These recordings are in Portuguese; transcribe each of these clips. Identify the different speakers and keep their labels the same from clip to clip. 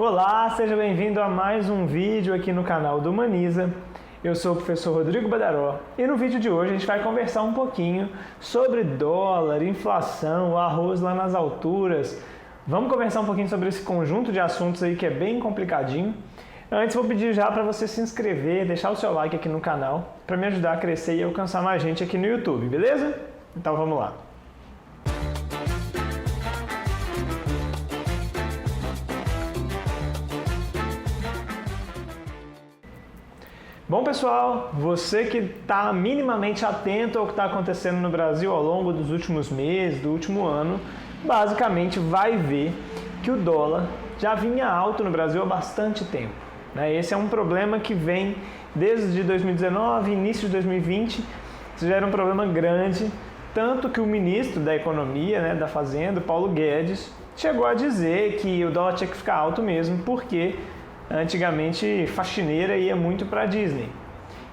Speaker 1: Olá, seja bem-vindo a mais um vídeo aqui no canal do Humaniza. Eu sou o professor Rodrigo Badaró e no vídeo de hoje a gente vai conversar um pouquinho sobre dólar, inflação, o arroz lá nas alturas. Vamos conversar um pouquinho sobre esse conjunto de assuntos aí que é bem complicadinho. Antes vou pedir já para você se inscrever, deixar o seu like aqui no canal para me ajudar a crescer e alcançar mais gente aqui no YouTube, beleza? Então vamos lá. Bom pessoal, você que está minimamente atento ao que está acontecendo no Brasil ao longo dos últimos meses, do último ano, basicamente vai ver que o dólar já vinha alto no Brasil há bastante tempo. Esse é um problema que vem desde 2019, início de 2020, isso já era um problema grande, tanto que o ministro da Economia, da Fazenda, Paulo Guedes, chegou a dizer que o dólar tinha que ficar alto mesmo, porque antigamente faxineira ia muito para a Disney,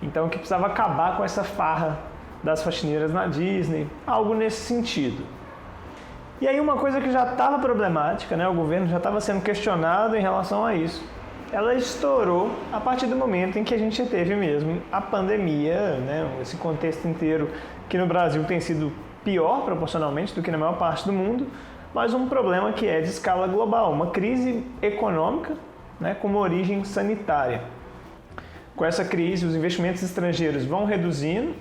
Speaker 1: então que precisava acabar com essa farra das faxineiras na Disney, algo nesse sentido. E aí uma coisa que já estava problemática, o governo já estava sendo questionado em relação a isso, ela estourou a partir do momento em que a gente teve mesmo a pandemia, esse contexto inteiro que no Brasil tem sido pior proporcionalmente do que na maior parte do mundo, mas um problema que é de escala global, uma crise econômica, com uma origem sanitária. Com essa crise, os investimentos estrangeiros vão reduzindo,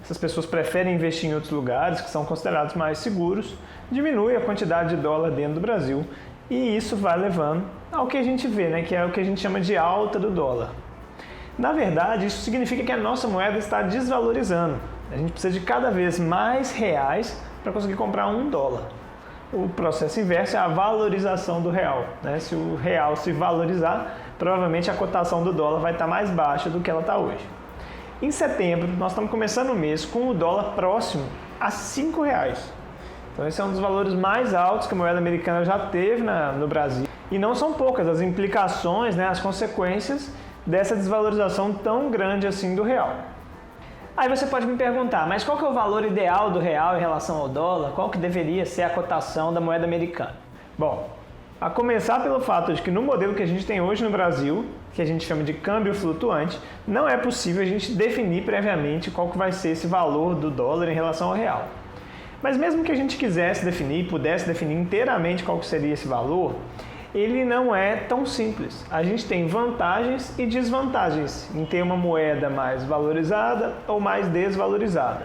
Speaker 1: essas pessoas preferem investir em outros lugares que são considerados mais seguros, diminui a quantidade de dólar dentro do Brasil e isso vai levando ao que a gente vê, que é o que a gente chama de alta do dólar. Na verdade, isso significa que a nossa moeda está desvalorizando. A gente precisa de cada vez mais reais para conseguir comprar $1. O processo inverso é a valorização do real. Se o real se valorizar, provavelmente a cotação do dólar vai estar mais baixa do que ela está hoje. Em setembro, nós estamos começando o mês com o dólar próximo a R$5. Então esse é um dos valores mais altos que a moeda americana já teve no Brasil. E não são poucas as implicações, as consequências dessa desvalorização tão grande assim do real. Aí você pode me perguntar, mas qual que é o valor ideal do real em relação ao dólar? Qual que deveria ser a cotação da moeda americana? Bom, a começar pelo fato de que no modelo que a gente tem hoje no Brasil, que a gente chama de câmbio flutuante, não é possível a gente definir previamente qual que vai ser esse valor do dólar em relação ao real. Mas mesmo que a gente quisesse definir, pudesse definir inteiramente qual que seria esse valor, ele não é tão simples. A gente tem vantagens e desvantagens em ter uma moeda mais valorizada ou mais desvalorizada.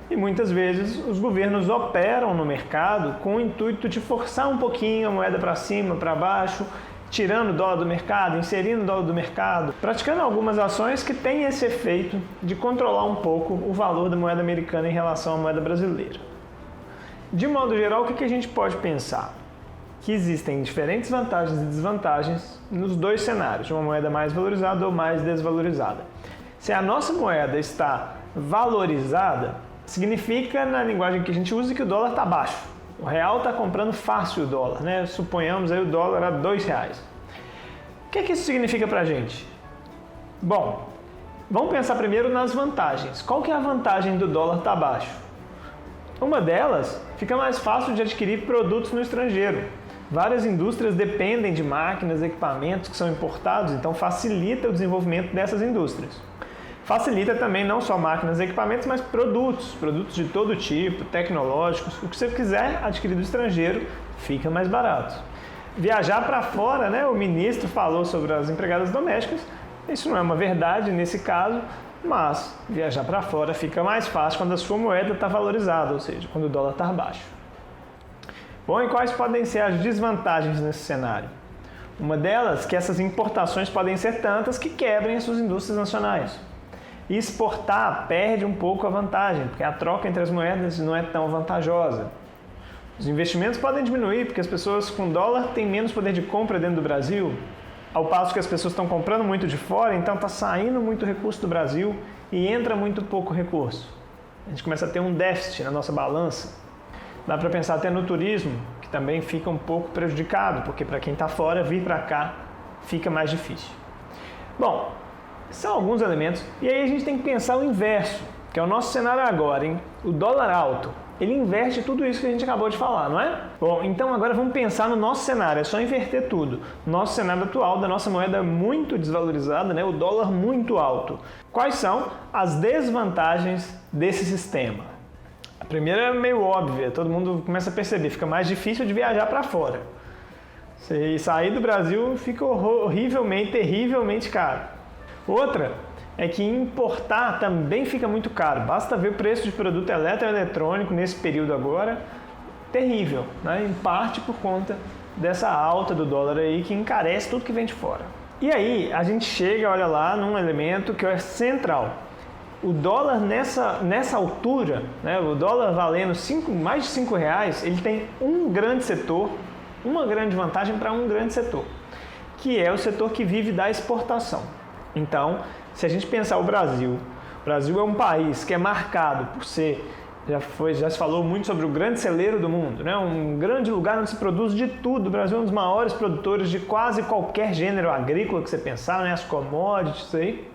Speaker 1: E muitas vezes os governos operam no mercado com o intuito de forçar um pouquinho a moeda para cima, para baixo, tirando o dólar do mercado, inserindo o dólar do mercado, praticando algumas ações que têm esse efeito de controlar um pouco o valor da moeda americana em relação à moeda brasileira. De modo geral, o que a gente pode pensar? Que existem diferentes vantagens e desvantagens nos dois cenários, de uma moeda mais valorizada ou mais desvalorizada. Se a nossa moeda está valorizada, significa, na linguagem que a gente usa, que o dólar está baixo. O real está comprando fácil o dólar, Suponhamos aí o dólar a R$2. O que isso significa para a gente? Bom, vamos pensar primeiro nas vantagens. Qual que é a vantagem do dólar estar baixo? Uma delas, fica mais fácil de adquirir produtos no estrangeiro. Várias indústrias dependem de máquinas, equipamentos que são importados, então facilita o desenvolvimento dessas indústrias. Facilita também não só máquinas e equipamentos, mas produtos de todo tipo, tecnológicos. O que você quiser adquirir do estrangeiro fica mais barato. Viajar para fora, o ministro falou sobre as empregadas domésticas, isso não é uma verdade nesse caso, mas viajar para fora fica mais fácil quando a sua moeda está valorizada, ou seja, quando o dólar está baixo. Bom, e quais podem ser as desvantagens nesse cenário? Uma delas é que essas importações podem ser tantas que quebrem as suas indústrias nacionais. E exportar perde um pouco a vantagem, porque a troca entre as moedas não é tão vantajosa. Os investimentos podem diminuir, porque as pessoas com dólar têm menos poder de compra dentro do Brasil, ao passo que as pessoas estão comprando muito de fora, então está saindo muito recurso do Brasil e entra muito pouco recurso. A gente começa a ter um déficit na nossa balança. Dá para pensar até no turismo, que também fica um pouco prejudicado, porque para quem está fora, vir para cá fica mais difícil. Bom, são alguns elementos, e aí a gente tem que pensar o inverso, que é o nosso cenário agora, o dólar alto. ele inverte tudo isso que a gente acabou de falar, não é? Bom, então agora vamos pensar no nosso cenário, é só inverter tudo. Nosso cenário atual da nossa moeda muito desvalorizada, né? O dólar muito alto. Quais são as desvantagens desse sistema? A primeira é meio óbvia, todo mundo começa a perceber, fica mais difícil de viajar para fora. Se sair do Brasil fica horrivelmente, terrivelmente caro. Outra é que importar também fica muito caro. Basta ver o preço de produto eletroeletrônico nesse período agora, terrível, né? Em parte por conta dessa alta do dólar aí que encarece tudo que vem de fora. E aí a gente chega, olha lá, num elemento que é central. O dólar nessa altura, né, o dólar valendo mais de R$5, ele tem um grande setor, uma grande vantagem para um grande setor, que é o setor que vive da exportação. Então, se a gente pensar o Brasil é um país que é marcado por ser, já se falou muito sobre o grande celeiro do mundo, né? Um grande lugar onde se produz de tudo. O Brasil é um dos maiores produtores de quase qualquer gênero agrícola que você pensar, né? As commodities, isso aí.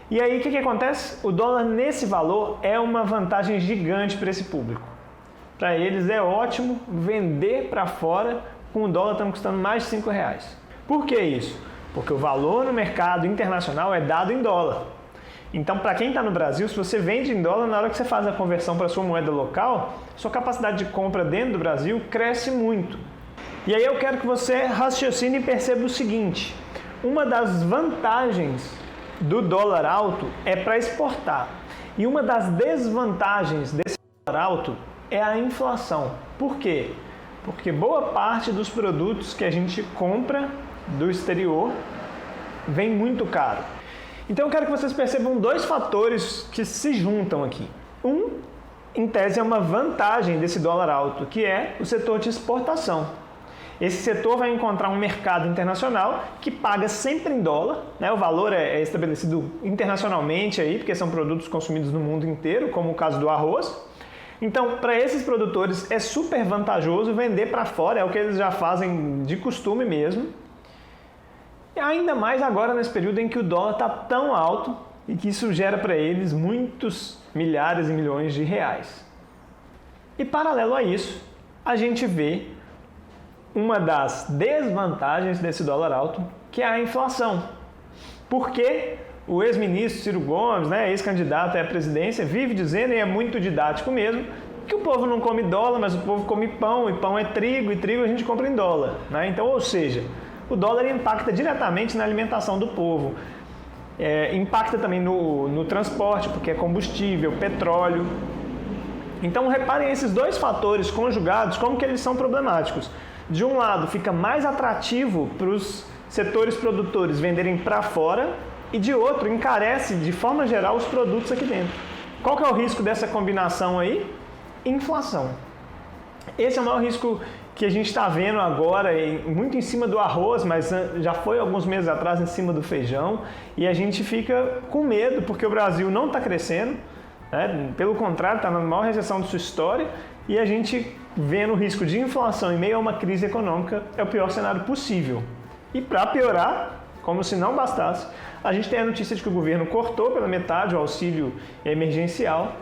Speaker 1: E aí, o que acontece? O dólar nesse valor é uma vantagem gigante para esse público. Para eles é ótimo vender para fora com o dólar estando custando mais de R$5. Por que isso? Porque o valor no mercado internacional é dado em dólar. Então, para quem está no Brasil, se você vende em dólar, na hora que você faz a conversão para a sua moeda local, sua capacidade de compra dentro do Brasil cresce muito. E aí eu quero que você raciocine e perceba o seguinte: uma das vantagens do dólar alto é para exportar. E uma das desvantagens desse dólar alto é a inflação. Por quê? Porque boa parte dos produtos que a gente compra do exterior vem muito caro. Então eu quero que vocês percebam dois fatores que se juntam aqui. Um, em tese, é uma vantagem desse dólar alto, que é o setor de exportação. Esse setor vai encontrar um mercado internacional que paga sempre em dólar, né? O valor é estabelecido internacionalmente, aí, porque são produtos consumidos no mundo inteiro, como o caso do arroz. Então, para esses produtores é super vantajoso vender para fora, é o que eles já fazem de costume mesmo. E ainda mais agora nesse período em que o dólar está tão alto e que isso gera para eles muitos milhares e milhões de reais. E paralelo a isso, a gente vê uma das desvantagens desse dólar alto, que é a inflação. Porque o ex-ministro Ciro Gomes, né, ex-candidato à presidência, vive dizendo, e é muito didático mesmo, que o povo não come dólar, mas o povo come pão, e pão é trigo, e trigo a gente compra em dólar, né? Então, ou seja, o dólar impacta diretamente na alimentação do povo. Impacta também no transporte, porque é combustível, petróleo. Então, reparem esses dois fatores conjugados, como que eles são problemáticos. De um lado, fica mais atrativo para os setores produtores venderem para fora, e de outro, encarece de forma geral os produtos aqui dentro. Qual que é o risco dessa combinação aí? Inflação. Esse é o maior risco que a gente está vendo agora, muito em cima do arroz, mas já foi alguns meses atrás em cima do feijão, e a gente fica com medo porque o Brasil não está crescendo, né? Pelo contrário, está na maior recessão de sua história, e a gente vendo o risco de inflação em meio a uma crise econômica é o pior cenário possível. E para piorar, como se não bastasse, a gente tem a notícia de que o governo cortou pela metade o auxílio emergencial.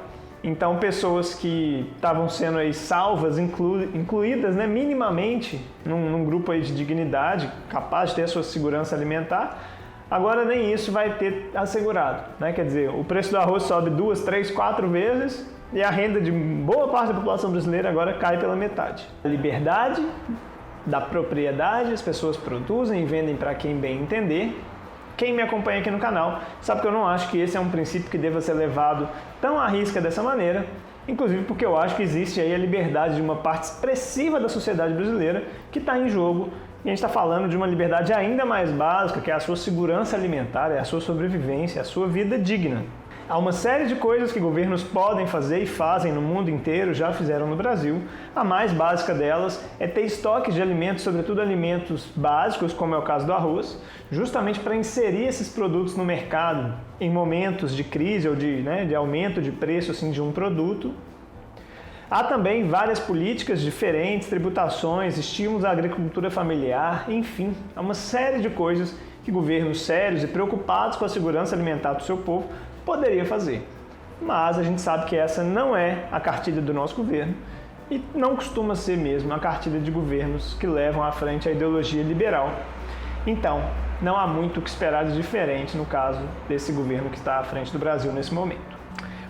Speaker 1: Então, pessoas que estavam sendo aí salvas, incluídas, né, minimamente num grupo aí de dignidade, capaz de ter a sua segurança alimentar, agora nem isso vai ter assegurado, né? Quer dizer, o preço do arroz sobe 2, 3, 4 vezes e a renda de boa parte da população brasileira agora cai pela metade. A liberdade da propriedade, as pessoas produzem e vendem para quem bem entender. Quem me acompanha aqui no canal sabe que eu não acho que esse é um princípio que deva ser levado tão à risca dessa maneira, inclusive porque eu acho que existe aí a liberdade de uma parte expressiva da sociedade brasileira que está em jogo, e a gente está falando de uma liberdade ainda mais básica, que é a sua segurança alimentar, é a sua sobrevivência, a sua vida digna. Há uma série de coisas que governos podem fazer e fazem no mundo inteiro, já fizeram no Brasil. A mais básica delas é ter estoques de alimentos, sobretudo alimentos básicos, como é o caso do arroz, justamente para inserir esses produtos no mercado em momentos de crise ou de aumento de preço assim, de um produto. Há também várias políticas diferentes, tributações, estímulos à agricultura familiar, enfim, há uma série de coisas que governos sérios e preocupados com a segurança alimentar do seu povo poderia fazer. mas a gente sabe que essa não é a cartilha do nosso governo e não costuma ser mesmo a cartilha de governos que levam à frente a ideologia liberal. Então, não há muito o que esperar de diferente no caso desse governo que está à frente do Brasil nesse momento.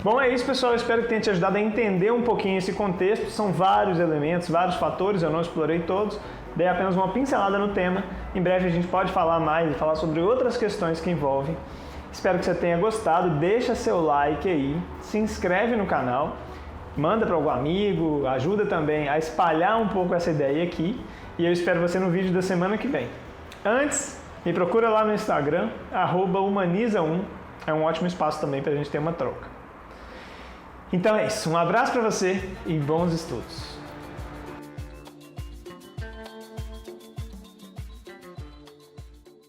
Speaker 1: Bom, é isso, pessoal. Eu espero que tenha te ajudado a entender um pouquinho esse contexto. São vários elementos, vários fatores, eu não explorei todos, dei apenas uma pincelada no tema. Em breve a gente pode falar mais e falar sobre outras questões que envolvem. Espero que você tenha gostado, deixa seu like aí, se inscreve no canal, manda para algum amigo, ajuda também a espalhar um pouco essa ideia aqui e eu espero você no vídeo da semana que vem. Antes, me procura lá no Instagram, @humaniza1, é um ótimo espaço também para a gente ter uma troca. Então é isso, um abraço para você e bons estudos!